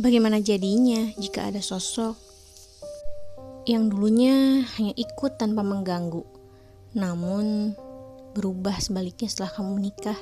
Bagaimana jadinya jika ada sosok yang dulunya hanya ikut tanpa mengganggu, namun berubah sebaliknya setelah kamu menikah?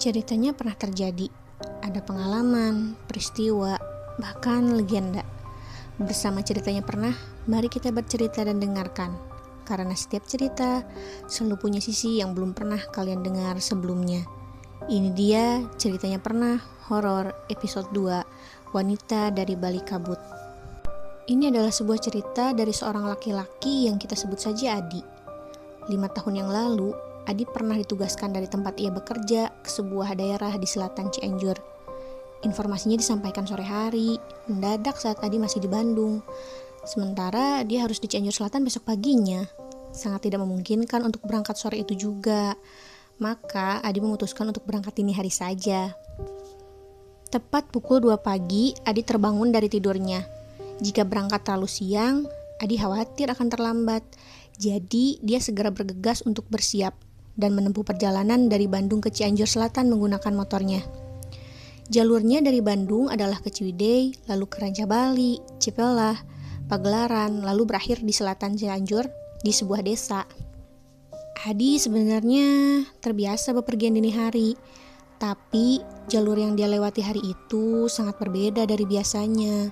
Ceritanya pernah terjadi, ada pengalaman, peristiwa, bahkan legenda. Bersama ceritanya pernah, mari kita bercerita dan dengarkan. Karena setiap cerita selalu punya sisi yang belum pernah kalian dengar sebelumnya. Ini dia ceritanya pernah horor episode 2, Wanita dari Balik Kabut. Ini adalah sebuah cerita dari seorang laki-laki yang kita sebut saja Adi. 5 tahun yang lalu, Adi pernah ditugaskan dari tempat ia bekerja ke sebuah daerah di selatan Cianjur. Informasinya disampaikan sore hari, mendadak saat Adi masih di Bandung. Sementara dia harus di Cianjur Selatan besok paginya. Sangat tidak memungkinkan untuk berangkat sore itu juga. Maka Adi memutuskan untuk berangkat dini hari saja. Tepat pukul 2 pagi, Adi terbangun dari tidurnya. Jika berangkat terlalu siang, Adi khawatir akan terlambat. Jadi dia segera bergegas untuk bersiap dan menempuh perjalanan dari Bandung ke Cianjur Selatan menggunakan motornya. Jalurnya dari Bandung adalah ke Ciwidey, lalu ke Rancabali, Cipelah, Pagelaran, lalu berakhir di selatan Cianjur di sebuah desa. Adi sebenarnya terbiasa bepergian dini hari, tapi jalur yang dia lewati hari itu sangat berbeda dari biasanya.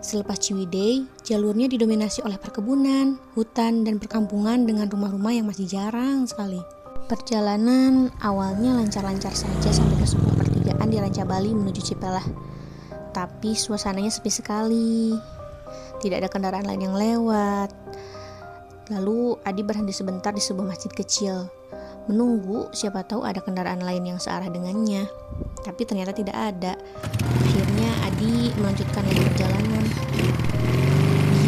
Selepas Ciwidey, jalurnya didominasi oleh perkebunan, hutan, dan perkampungan dengan rumah-rumah yang masih jarang sekali. Perjalanan awalnya lancar-lancar saja sampai ke sebuah pertigaan di Rancabali menuju Cipelah. Tapi suasananya sepi sekali. Tidak ada kendaraan lain yang lewat. Lalu Adi berhenti sebentar di sebuah masjid kecil, menunggu siapa tahu ada kendaraan lain yang searah dengannya. Tapi ternyata tidak ada. Akhirnya Adi melanjutkan lagi perjalanan.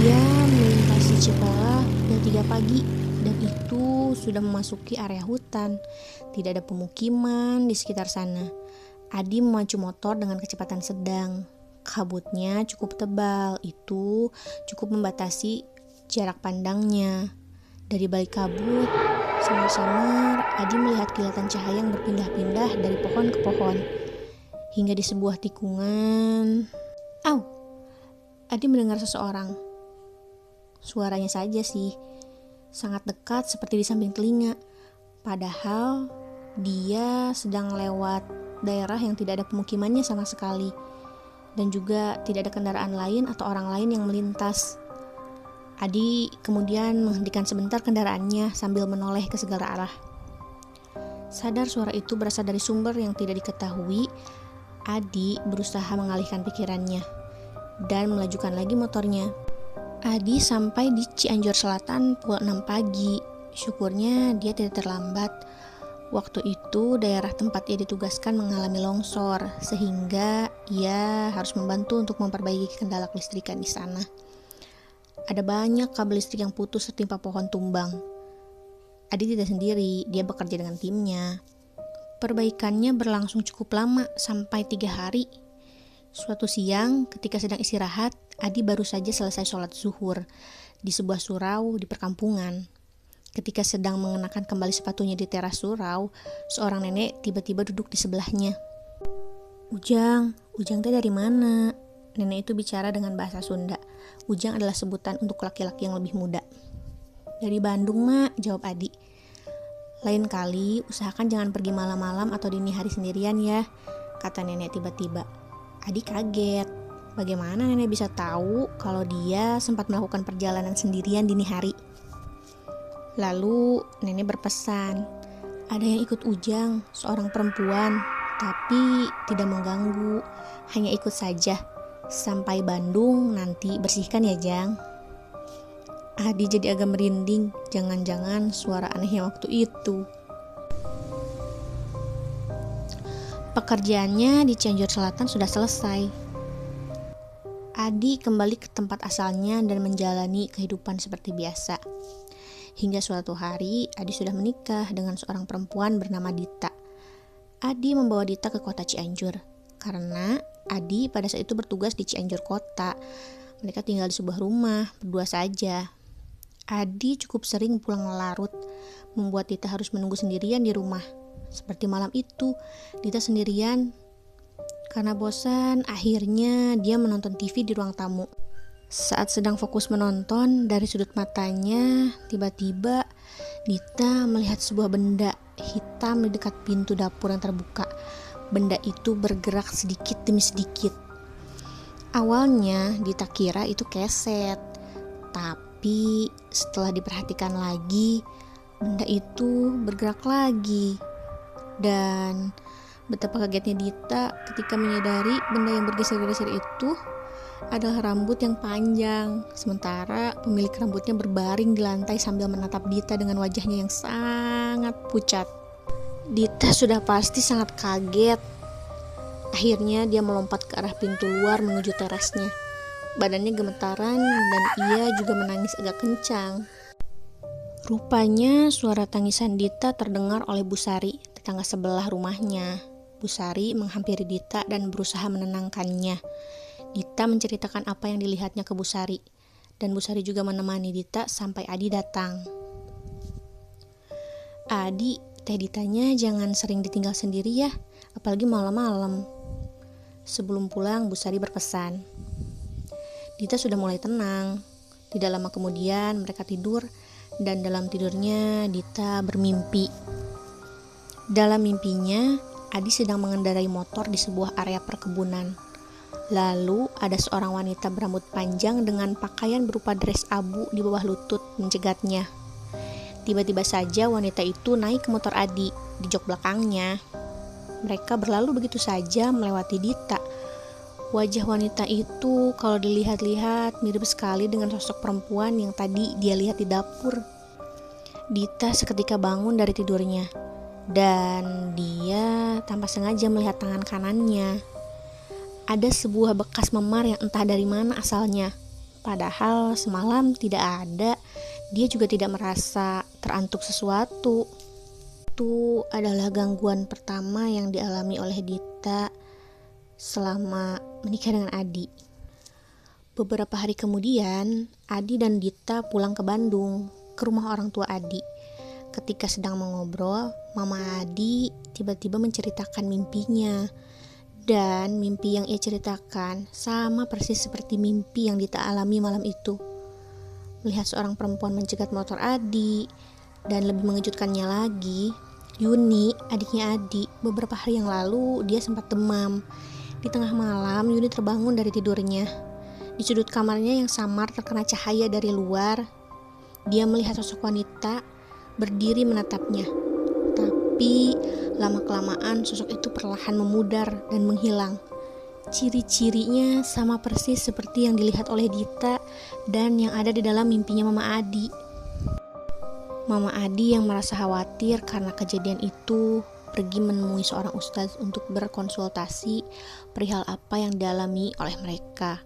Dia melintasi Cipelah jam 3 pagi dan itu sudah memasuki area hutan. Tidak ada pemukiman di sekitar sana. Adi memacu motor dengan kecepatan sedang. Kabutnya cukup tebal, itu cukup membatasi jarak pandangnya. Dari balik kabut, samar-samar Adi melihat kilatan cahaya yang berpindah-pindah dari pohon ke pohon. Hingga di sebuah tikungan, Adi mendengar seseorang. Suaranya saja sih, sangat dekat seperti di samping telinga. Padahal dia sedang lewat daerah yang tidak ada pemukimannya sama sekali. Dan juga tidak ada kendaraan lain atau orang lain yang melintas. Adi kemudian menghentikan sebentar kendaraannya sambil menoleh ke segala arah. Sadar suara itu berasal dari sumber yang tidak diketahui, Adi berusaha mengalihkan pikirannya dan melajukan lagi motornya. Adi sampai di Cianjur Selatan pukul 6 pagi. Syukurnya dia tidak terlambat. Waktu itu daerah tempat ia ditugaskan mengalami longsor, sehingga ia harus membantu untuk memperbaiki kendala kelistrikan di sana. Ada banyak kabel listrik yang putus setimpa pohon tumbang. Adi tidak sendiri, dia bekerja dengan timnya. Perbaikannya berlangsung cukup lama, sampai 3 hari. Suatu siang, ketika sedang istirahat, Adi baru saja selesai sholat zuhur di sebuah surau di perkampungan. Ketika sedang mengenakan kembali sepatunya di teras surau, seorang nenek tiba-tiba duduk di sebelahnya. Ujang teh dari mana? Nenek itu bicara dengan bahasa Sunda. Ujang adalah sebutan untuk laki-laki yang lebih muda. Dari Bandung, Mak, jawab Adi. Lain kali, usahakan jangan pergi malam-malam atau dini hari sendirian ya, kata nenek tiba-tiba. Adi kaget. Bagaimana nenek bisa tahu kalau dia sempat melakukan perjalanan sendirian dini hari? Lalu nenek berpesan, ada yang ikut Ujang, seorang perempuan, tapi tidak mengganggu, hanya ikut saja. Sampai Bandung nanti bersihkan ya Jang. Adi jadi agak merinding, jangan-jangan suara anehnya waktu itu. Pekerjaannya di Cianjur Selatan sudah selesai. Adi kembali ke tempat asalnya dan menjalani kehidupan seperti biasa. Hingga suatu hari, Adi sudah menikah dengan seorang perempuan bernama Dita. Adi membawa Dita ke kota Cianjur, karena Adi pada saat itu bertugas di Cianjur kota. Mereka tinggal di sebuah rumah, berdua saja. Adi cukup sering pulang larut, membuat Dita harus menunggu sendirian di rumah. Seperti malam itu, Dita sendirian Karena bosan, akhirnya dia menonton TV di ruang tamu. Saat sedang fokus menonton, dari sudut matanya, tiba-tiba Dita melihat sebuah benda hitam di dekat pintu dapur yang terbuka. Benda itu bergerak sedikit demi sedikit. Awalnya Dita kira itu keset, tapi setelah diperhatikan lagi, benda itu bergerak lagi. Dan betapa kagetnya Dita ketika menyadari benda yang bergeser-geser itu adalah rambut yang panjang, sementara pemilik rambutnya berbaring di lantai sambil menatap Dita dengan wajahnya yang sangat pucat. Dita sudah pasti sangat kaget. Akhirnya dia melompat ke arah pintu luar menuju terasnya. Badannya gemetaran dan ia juga menangis agak kencang. Rupanya suara tangisan Dita terdengar oleh Bu Sari, tetangga sebelah rumahnya. Bu Sari menghampiri Dita dan berusaha menenangkannya. Dita menceritakan apa yang dilihatnya ke Bu Sari, dan Bu Sari juga menemani Dita sampai Adi datang. Adi, Teh Ditanya jangan sering ditinggal sendiri ya, apalagi malam-malam. Sebelum pulang, Bu Sari berpesan. Dita sudah mulai tenang. Tidak lama kemudian mereka tidur, dan dalam tidurnya Dita bermimpi. Dalam mimpinya, Adi sedang mengendarai motor di sebuah area perkebunan. Lalu ada seorang wanita berambut panjang dengan pakaian berupa dress abu di bawah lutut mencegatnya. Tiba-tiba saja wanita itu naik ke motor Adi di jok belakangnya. Mereka berlalu begitu saja melewati Dita. Wajah wanita itu kalau dilihat-lihat mirip sekali dengan sosok perempuan yang tadi dia lihat di dapur. Dita seketika bangun dari tidurnya dan dia tanpa sengaja melihat tangan kanannya. Ada sebuah bekas memar yang entah dari mana asalnya. Padahal semalam tidak ada. Dia juga tidak merasa terantuk sesuatu. Itu adalah gangguan pertama yang dialami oleh Dita selama menikah dengan Adi. Beberapa hari kemudian, Adi dan Dita pulang ke Bandung, ke rumah orang tua Adi. Ketika sedang mengobrol, Mama Adi tiba-tiba menceritakan mimpinya. Dan mimpi yang ia ceritakan sama persis seperti mimpi yang Dita alami malam itu. Melihat seorang perempuan mencegat motor Adi. Dan lebih mengejutkannya lagi, Yuni, adiknya Adi, beberapa hari yang lalu dia sempat demam. Di tengah malam, Yuni terbangun dari tidurnya. Di sudut kamarnya yang samar terkena cahaya dari luar, dia melihat sosok wanita berdiri menatapnya. Tapi lama-kelamaan sosok itu perlahan memudar dan menghilang. Ciri-cirinya sama persis seperti yang dilihat oleh Dita dan yang ada di dalam mimpinya Mama Adi. Mama Adi yang merasa khawatir karena kejadian itu pergi menemui seorang ustadz untuk berkonsultasi perihal apa yang dialami oleh mereka.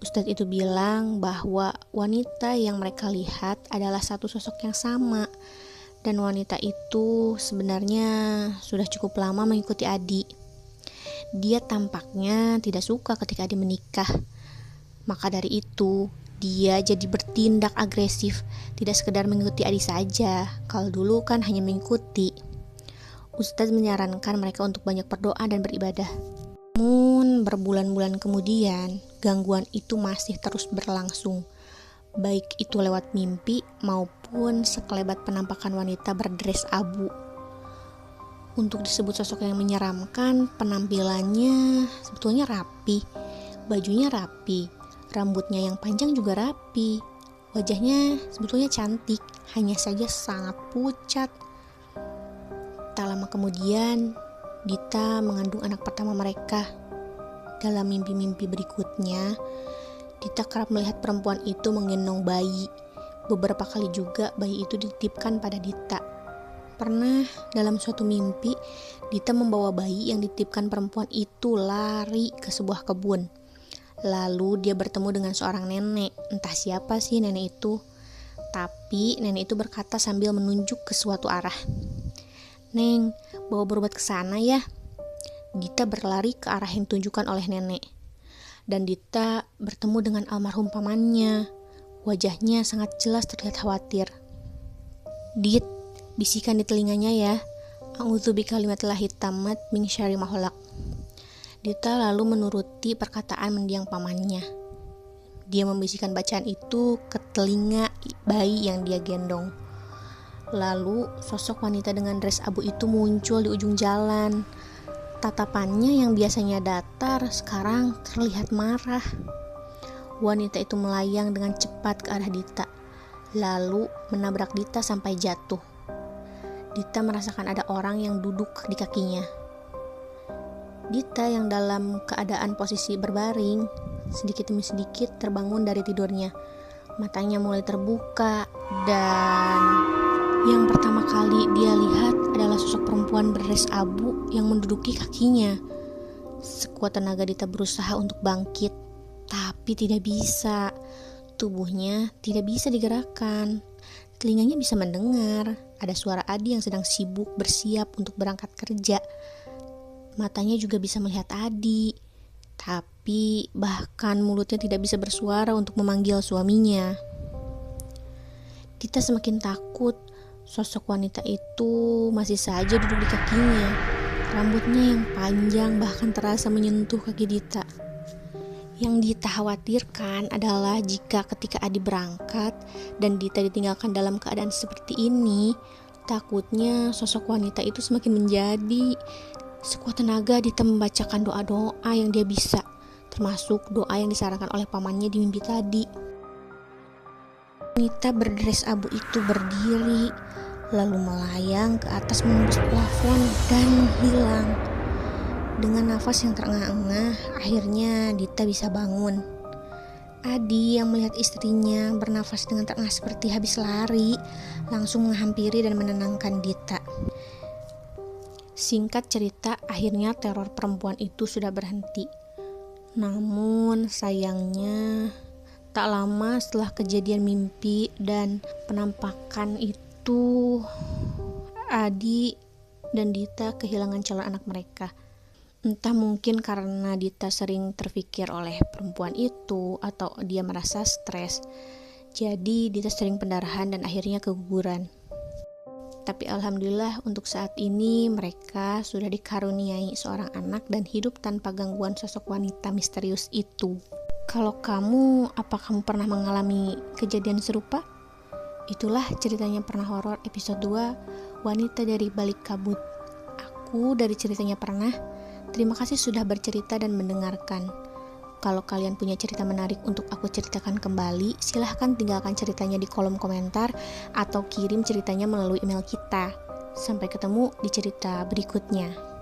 Ustadz itu bilang bahwa wanita yang mereka lihat adalah satu sosok yang sama. Dan wanita itu sebenarnya sudah cukup lama mengikuti Adi. Dia tampaknya tidak suka ketika Adi menikah. Maka dari itu, dia jadi bertindak agresif. Tidak sekedar mengikuti Adi saja. Kalau dulu kan hanya mengikuti. Ustadz menyarankan mereka untuk banyak berdoa dan beribadah. Namun berbulan-bulan kemudian, gangguan itu masih terus berlangsung. Baik itu lewat mimpi maupun sekelebat penampakan wanita berdres abu. Untuk disebut sosok yang menyeramkan, penampilannya sebetulnya rapi, bajunya rapi, rambutnya yang panjang juga rapi, wajahnya sebetulnya cantik, hanya saja sangat pucat. Tak lama kemudian, Dita mengandung anak pertama mereka. Dalam mimpi-mimpi berikutnya, Dita kerap melihat perempuan itu menggendong bayi. Beberapa kali juga bayi itu dititipkan pada Dita. Pernah dalam suatu mimpi, Dita membawa bayi yang dititipkan perempuan itu lari ke sebuah kebun. Lalu dia bertemu dengan seorang nenek. Entah siapa sih nenek itu. Tapi nenek itu berkata sambil menunjuk ke suatu arah. "Neng, bawa berobat ke sana ya." Dita berlari ke arah yang ditunjukkan oleh nenek. Dan Dita bertemu dengan almarhum pamannya. Wajahnya sangat jelas terlihat khawatir. "Dit," bisikan di telinganya ya, "A'udzu bikalimatillahit tammat min syarri ma khalaq." Dita lalu menuruti perkataan mendiang pamannya. Dia membisikkan bacaan itu ke telinga bayi yang dia gendong. Lalu sosok wanita dengan dress abu itu muncul di ujung jalan. Tatapannya yang biasanya datar sekarang terlihat marah. Wanita itu melayang dengan cepat ke arah Dita, lalu menabrak Dita sampai jatuh. Dita merasakan ada orang yang duduk di kakinya. Dita yang dalam keadaan posisi berbaring, sedikit demi sedikit terbangun dari tidurnya. Matanya mulai terbuka dan yang pertama kali dia lihat adalah sosok perempuan berdres abu yang menduduki kakinya. Sekuat tenaga Dita berusaha untuk bangkit, tapi tidak bisa. Tubuhnya tidak bisa digerakkan. Telinganya bisa mendengar ada suara Adi yang sedang sibuk bersiap untuk berangkat kerja. Matanya juga bisa melihat Adi, tapi bahkan mulutnya tidak bisa bersuara untuk memanggil suaminya. Dita semakin takut. Sosok wanita itu masih saja duduk di kakinya. Rambutnya yang panjang bahkan terasa menyentuh kaki Dita. Yang Dita khawatirkan adalah jika ketika Adi berangkat dan Dita ditinggalkan dalam keadaan seperti ini, takutnya sosok wanita itu semakin menjadi. Sekuat tenaga Dita membacakan doa-doa yang dia bisa, termasuk doa yang disarankan oleh pamannya di mimpi tadi. Wanita berdres abu itu berdiri, lalu melayang ke atas menembus plafon dan menghilang. Dengan nafas yang terengah-engah, akhirnya Dita bisa bangun. Adi yang melihat istrinya bernafas dengan terengah seperti habis lari, langsung menghampiri dan menenangkan Dita. Singkat cerita, akhirnya teror perempuan itu sudah berhenti. Namun sayangnya, tak lama setelah kejadian mimpi dan penampakan itu, Adi dan Dita kehilangan calon anak mereka. Entah mungkin karena Dita sering terpikir oleh perempuan itu atau dia merasa stres. Jadi Dita sering pendarahan dan akhirnya keguguran. Tapi alhamdulillah untuk saat ini mereka sudah dikaruniai seorang anak dan hidup tanpa gangguan sosok wanita misterius itu. Kalau kamu, apa kamu pernah mengalami kejadian serupa? Itulah ceritanya Pernah Horor episode 2, Wanita dari Balik Kabut. Aku dari ceritanya Pernah. Terima kasih sudah bercerita dan mendengarkan. Kalau kalian punya cerita menarik untuk aku ceritakan kembali, silahkan tinggalkan ceritanya di kolom komentar atau kirim ceritanya melalui email kita. Sampai ketemu di cerita berikutnya.